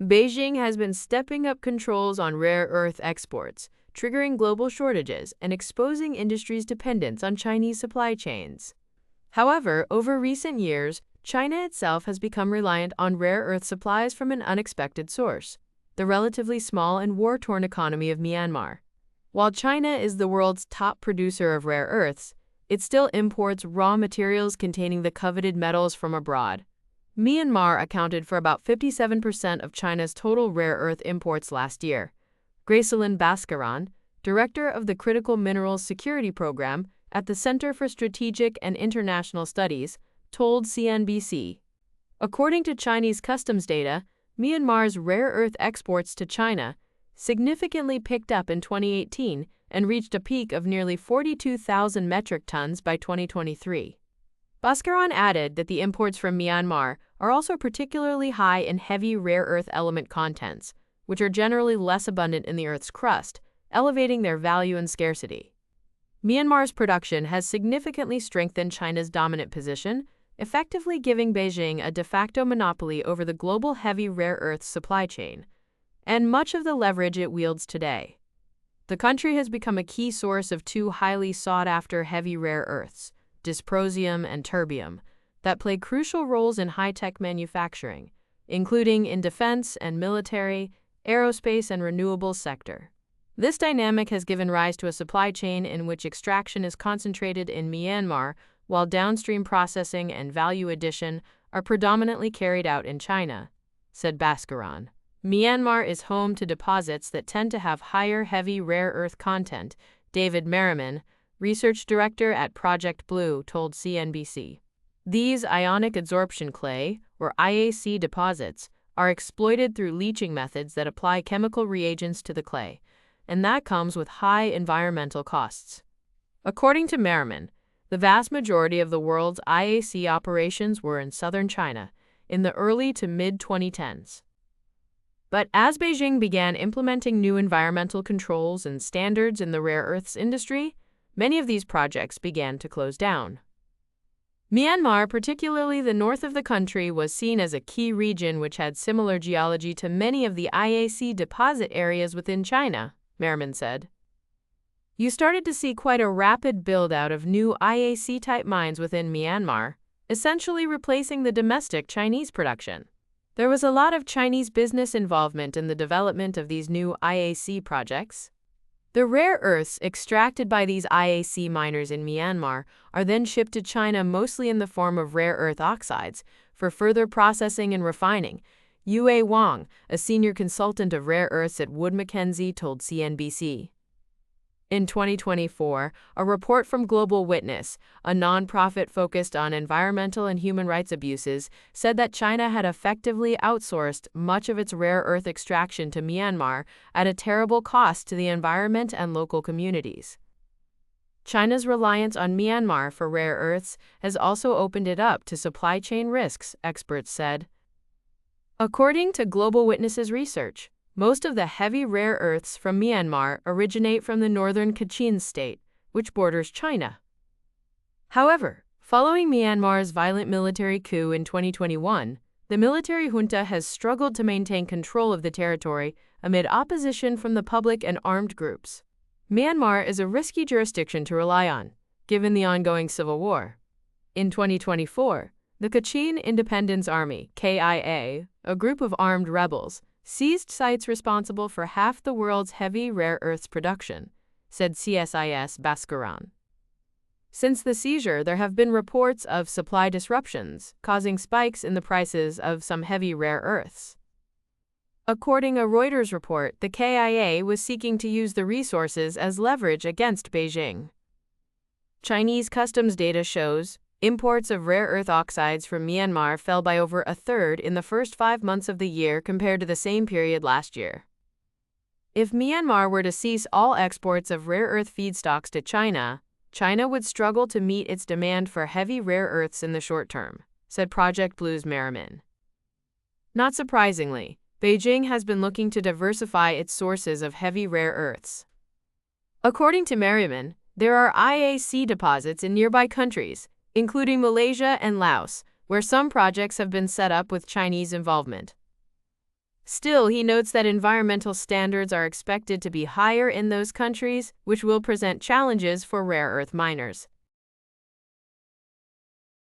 Beijing has been stepping up controls on rare earth exports, triggering global shortages and exposing industry's dependence on Chinese supply chains. However, over recent years, China itself has become reliant on rare earth supplies from an unexpected source, the relatively small and war-torn economy of Myanmar. While China is the world's top producer of rare earths, it still imports raw materials containing the coveted metals from abroad. Myanmar accounted for about 57% of China's total rare earth imports last year. Gracelyn Bhaskaran, director of the Critical Minerals Security Program at the Center for Strategic and International Studies, told CNBC. According to Chinese customs data, Myanmar's rare earth exports to China significantly picked up in 2018 and reached a peak of nearly 42,000 metric tons by 2023. Bhaskaran added that the imports from Myanmar are also particularly high in heavy rare earth element contents, which are generally less abundant in the Earth's crust, elevating their value and scarcity. Myanmar's production has significantly strengthened China's dominant position, effectively giving Beijing a de facto monopoly over the global heavy rare earth supply chain, and much of the leverage it wields today. The country has become a key source of two highly sought-after heavy rare earths, dysprosium and terbium, that play crucial roles in high-tech manufacturing, including in defense and military, aerospace and renewables sector. This dynamic has given rise to a supply chain in which extraction is concentrated in Myanmar, while downstream processing and value addition are predominantly carried out in China, said Bhaskaran. Myanmar is home to deposits that tend to have higher heavy rare earth content, David Merriman, research director at Project Blue, told CNBC. These ionic adsorption clay, or IAC deposits, are exploited through leaching methods that apply chemical reagents to the clay, and that comes with high environmental costs. According to Merriman, the vast majority of the world's IAC operations were in southern China in the early to mid-2010s. But as Beijing began implementing new environmental controls and standards in the rare earths industry, many of these projects began to close down. Myanmar, particularly the north of the country, was seen as a key region which had similar geology to many of the IAC deposit areas within China, Merriman said. You started to see quite a rapid build-out of new IAC-type mines within Myanmar, essentially replacing the domestic Chinese production. There was a lot of Chinese business involvement in the development of these new IAC projects. The rare earths extracted by these IAC miners in Myanmar are then shipped to China mostly in the form of rare earth oxides for further processing and refining. Yue Wang, a senior consultant of rare earths at Wood Mackenzie, told CNBC. In 2024, a report from Global Witness, a nonprofit focused on environmental and human rights abuses, said that China had effectively outsourced much of its rare earth extraction to Myanmar at a terrible cost to the environment and local communities. China's reliance on Myanmar for rare earths has also opened it up to supply chain risks, experts said. According to Global Witness's research, most of the heavy rare earths from Myanmar originate from the northern Kachin state, which borders China. However, following Myanmar's violent military coup in 2021, the military junta has struggled to maintain control of the territory amid opposition from the public and armed groups. Myanmar is a risky jurisdiction to rely on, given the ongoing civil war. In 2024, the Kachin Independence Army, KIA, a group of armed rebels, seized sites responsible for half the world's heavy rare earths production, said CSIS Bhaskaran. Since the seizure, there have been reports of supply disruptions, causing spikes in the prices of some heavy rare earths. According to a Reuters report, the KIA was seeking to use the resources as leverage against Beijing. Chinese customs data shows imports of rare earth oxides from Myanmar fell by over a third in the first 5 months of the year compared to the same period last year. If Myanmar were to cease all exports of rare earth feedstocks to China, China would struggle to meet its demand for heavy rare earths in the short term, said Project Blue's Merriman. Not surprisingly, Beijing has been looking to diversify its sources of heavy rare earths. According to Merriman, there are IAC deposits in nearby countries, including Malaysia and Laos, where some projects have been set up with Chinese involvement. Still, he notes that environmental standards are expected to be higher in those countries, which will present challenges for rare earth miners.